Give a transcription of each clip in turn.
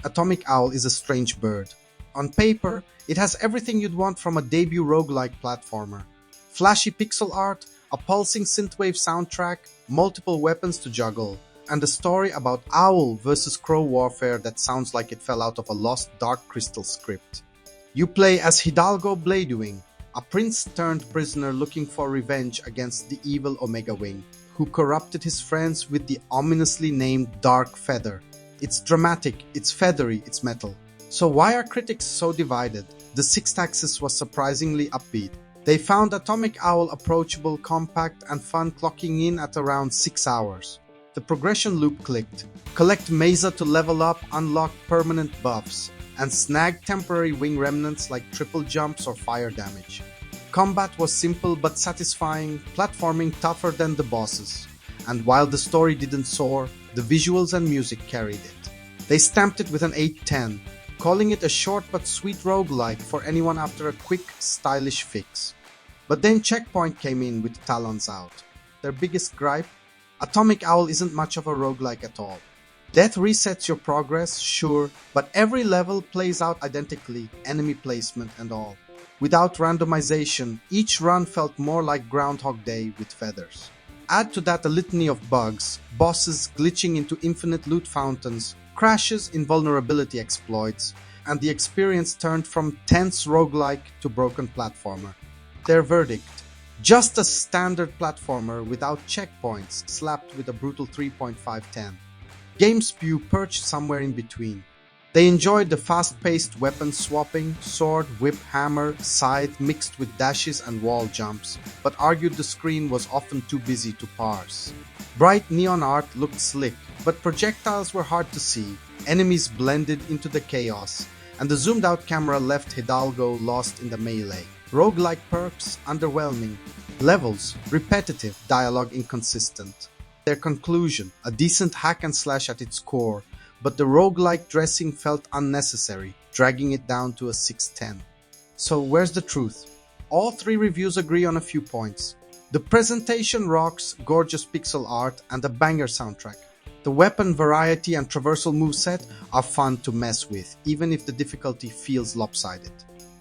Atomic Owl is a strange bird. On paper, it has everything you'd want from a debut roguelike platformer. Flashy pixel art, a pulsing synthwave soundtrack, multiple weapons to juggle, and a story about owl versus crow warfare that sounds like it fell out of a lost Dark Crystal script. You play as Hidalgo Bladewing, a prince-turned-prisoner looking for revenge against the evil Omega Wing, who corrupted his friends with the ominously named Dark Feather. It's dramatic, it's feathery, it's metal. So why are critics so divided? The Sixth Axis was surprisingly upbeat. They found Atomic Owl approachable, compact, and fun, clocking in at around 6 hours. The progression loop clicked. Collect Mesa to level up, unlock permanent buffs, and snag temporary wing remnants like triple jumps or fire damage. Combat was simple but satisfying, platforming tougher than the bosses. And while the story didn't soar, the visuals and music carried it. They stamped it with an 8/10, calling it a short but sweet roguelike for anyone after a quick, stylish fix. But then Checkpoint came in with Talons out. Their biggest gripe? Atomic Owl isn't much of a roguelike at all. Death resets your progress, sure, but every level plays out identically, enemy placement and all. Without randomization, each run felt more like Groundhog Day with feathers. Add to that a litany of bugs, bosses glitching into infinite loot fountains, crashes, invulnerability exploits, and the experience turned from tense roguelike to broken platformer. Their verdict: just a standard platformer without checkpoints, slapped with a brutal 3.5/10. GameSpew perched somewhere in between. They enjoyed the fast-paced weapon swapping, sword, whip, hammer, scythe mixed with dashes and wall jumps, but argued the screen was often too busy to parse. Bright neon art looked slick, but projectiles were hard to see, enemies blended into the chaos, and the zoomed-out camera left Hidalgo lost in the melee. Roguelike perks, underwhelming. Levels, repetitive, dialogue inconsistent. Their conclusion, a decent hack and slash at its core, but the roguelike dressing felt unnecessary, dragging it down to a 6/10. So where's the truth? All three reviews agree on a few points. The presentation rocks, gorgeous pixel art, and a banger soundtrack. The weapon variety and traversal moveset are fun to mess with, even if the difficulty feels lopsided.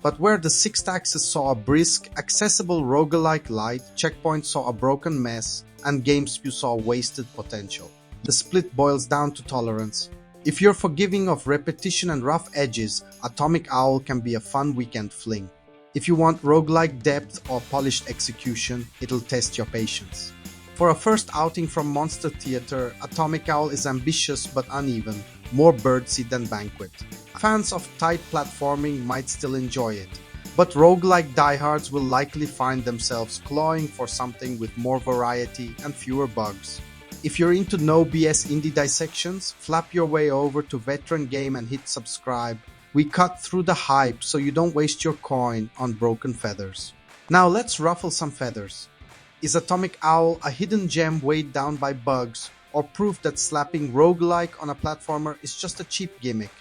But where the Sixth Axis saw a brisk, accessible roguelike light, Checkpoint saw a broken mess, and GameSpew saw wasted potential. The split boils down to tolerance. If you're forgiving of repetition and rough edges, Atomic Owl can be a fun weekend fling. If you want roguelike depth or polished execution, it'll test your patience. For a first outing from Monster Theater, Atomic Owl is ambitious but uneven, more birdseed than Banquet. Fans of tight platforming might still enjoy it, but roguelike diehards will likely find themselves clawing for something with more variety and fewer bugs. If you're into no BS indie dissections, flap your way over to Veteran Game and hit subscribe. We cut through the hype so you don't waste your coin on broken feathers. Now let's ruffle some feathers. Is Atomic Owl a hidden gem weighed down by bugs, or proof that slapping roguelike on a platformer is just a cheap gimmick?